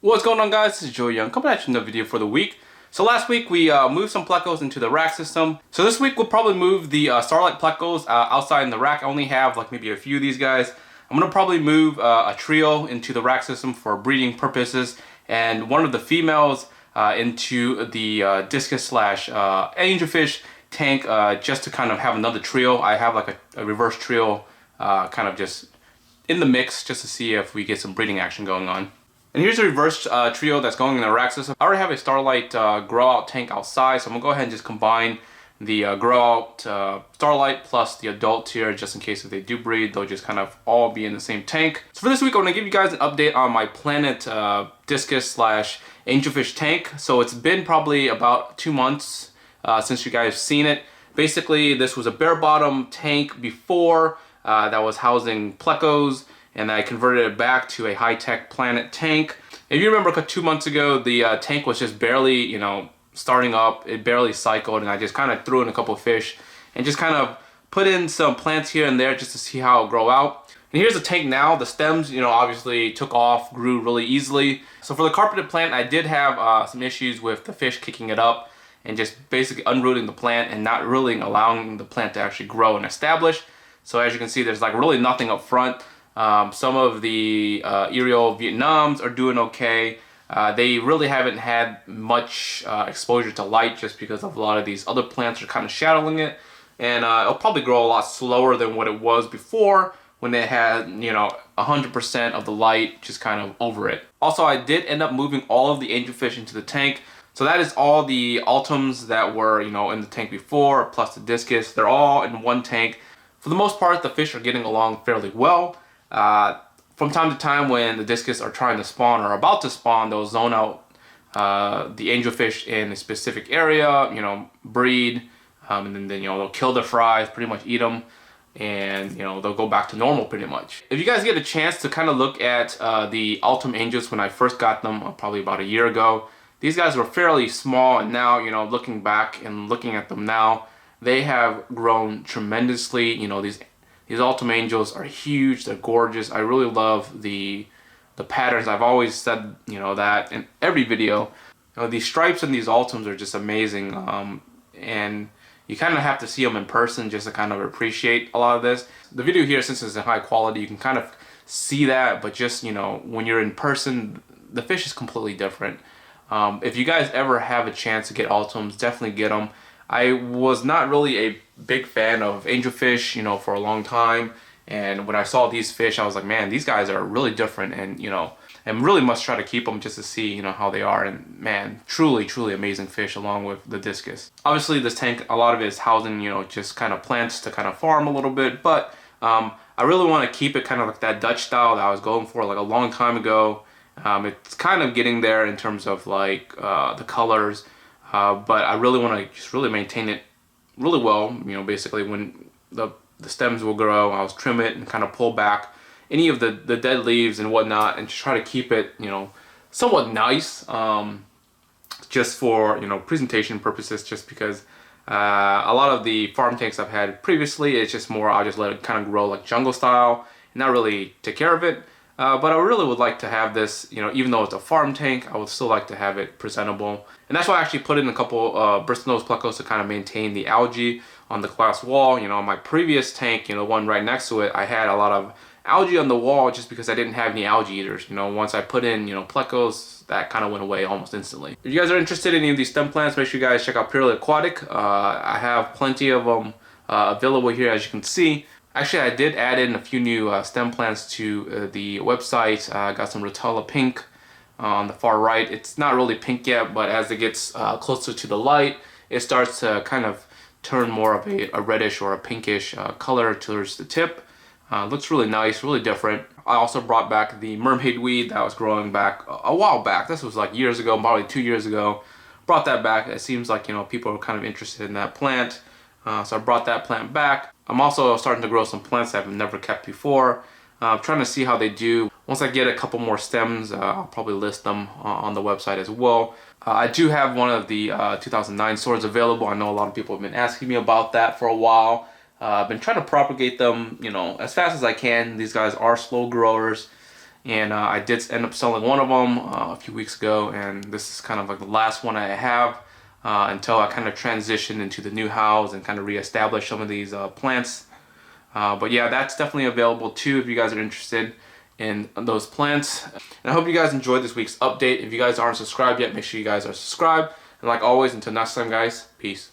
What's going on, guys? This is Joe Young coming at you in another video for the week. So last week we moved some plecos into the rack system. So this week we'll probably move the Starlight plecos outside in the rack. I only have like maybe a few of these guys. I'm gonna probably move a trio into the rack system for breeding purposes, and one of the females into the Discus slash Angelfish tank, just to kind of have another trio. I have like a reverse trio kind of just in the mix, just to see if we get some breeding action going on. And here's a reverse trio that's going in the rack system. I already have a Starlight grow out tank outside, so I'm gonna go ahead and just combine the grow out Starlight plus the adult tier, just in case if they do breed, they'll just kind of all be in the same tank. So for this week, I'm gonna give you guys an update on my Planet Discus slash Angelfish tank. So it's been probably about 2 months since you guys have seen it. Basically, this was a bare bottom tank before that was housing plecos, and I converted it back to a high-tech Planet tank. If you remember 2 months ago, the tank was just barely, you know, starting up. It barely cycled, and I just kind of threw in a couple of fish and just kind of put in some plants here and there just to see how it'll grow out. And here's the tank now. The stems, you know, obviously took off, grew really easily. So for the carpeted plant, I did have some issues with the fish kicking it up and just basically unrooting the plant and not really allowing the plant to actually grow and establish. So as you can see, there's like really nothing up front. Some of the aerial Vietnams are doing okay. They really haven't had much exposure to light just because of a lot of these other plants are kind of shadowing it. And it'll probably grow a lot slower than what it was before when they had, you know, 100% of the light just kind of over it. Also, I did end up moving all of the angelfish into the tank. So that is all the Altums that were, you know, in the tank before, plus the Discus. They're all in one tank. For the most part, the fish are getting along fairly well. From time to time, when the Discus are trying to spawn or about to spawn, they'll zone out the angelfish in a specific area, you know, breed, and then you know, they'll kill their fries, pretty much eat them, and you know, they'll go back to normal pretty much. If you guys get a chance to kind of look at the Altum angels when I first got them, probably about a year ago, these guys were fairly small, and now, you know, looking back and looking at them now, they have grown tremendously. You know, these Altum angels are huge. They're gorgeous. I really love the patterns. I've always said, you know, that in every video. You know, these stripes and these Altums are just amazing. And you kind of have to see them in person just to kind of appreciate a lot of this. The video here, since it's in high quality, you can kind of see that, but just, you know, when you're in person, the fish is completely different. If you guys ever have a chance to get Altums, definitely get them. I was not really a big fan of angelfish, you know, for a long time, and when I saw these fish, I was like, man, these guys are really different, and you know, and really must try to keep them just to see, you know, how they are. And man, truly amazing fish along with the Discus. Obviously, this tank, a lot of it is housing, you know, just kind of plants to kind of farm a little bit, but I really want to keep it kind of like that Dutch style that I was going for like a long time ago. It's kind of getting there in terms of like the colors. But I really want to just really maintain it really well. You know, basically when the stems will grow, I'll trim it and kind of pull back any of the dead leaves and whatnot, and just try to keep it, you know, somewhat nice, just for, you know, presentation purposes. Just because a lot of the farm tanks I've had previously, it's just more I'll just let it kind of grow like jungle style and not really take care of it. But I really would like to have this, you know, even though it's a farm tank, I would still like to have it presentable. And that's why I actually put in a couple bristlenose plecos to kind of maintain the algae on the glass wall. You know, my previous tank, you know, one right next to it, I had a lot of algae on the wall just because I didn't have any algae eaters. You know, once I put in, you know, plecos, that kind of went away almost instantly. If you guys are interested in any of these stem plants, make sure you guys check out Purely Aquatic. I have plenty of them available here, as you can see. Actually, I did add in a few new stem plants to the website. I got some Rotella pink on the far right. It's not really pink yet, but as it gets closer to the light, it starts to kind of turn more of a reddish or a pinkish color towards the tip. Looks really nice, really different. I also brought back the mermaid weed that was growing back a while back. This was like years ago, probably 2 years ago. Brought that back. It seems like, you know, people are kind of interested in that plant. So I brought that plant back. I'm also starting to grow some plants that I've never kept before. I'm trying to see how they do. Once I get a couple more stems, I'll probably list them on the website as well. I do have one of the 2009 swords available. I know a lot of people have been asking me about that for a while. I've been trying to propagate them, you know, as fast as I can. These guys are slow growers, and I did end up selling one of them a few weeks ago, and this is kind of like the last one I have until I kind of transition into the new house and kind of reestablish some of these plants. But yeah, that's definitely available too if you guys are interested in those plants. And I hope you guys enjoyed this week's update. If you guys aren't subscribed yet, make sure you guys are subscribed. And like always, until next time guys, peace.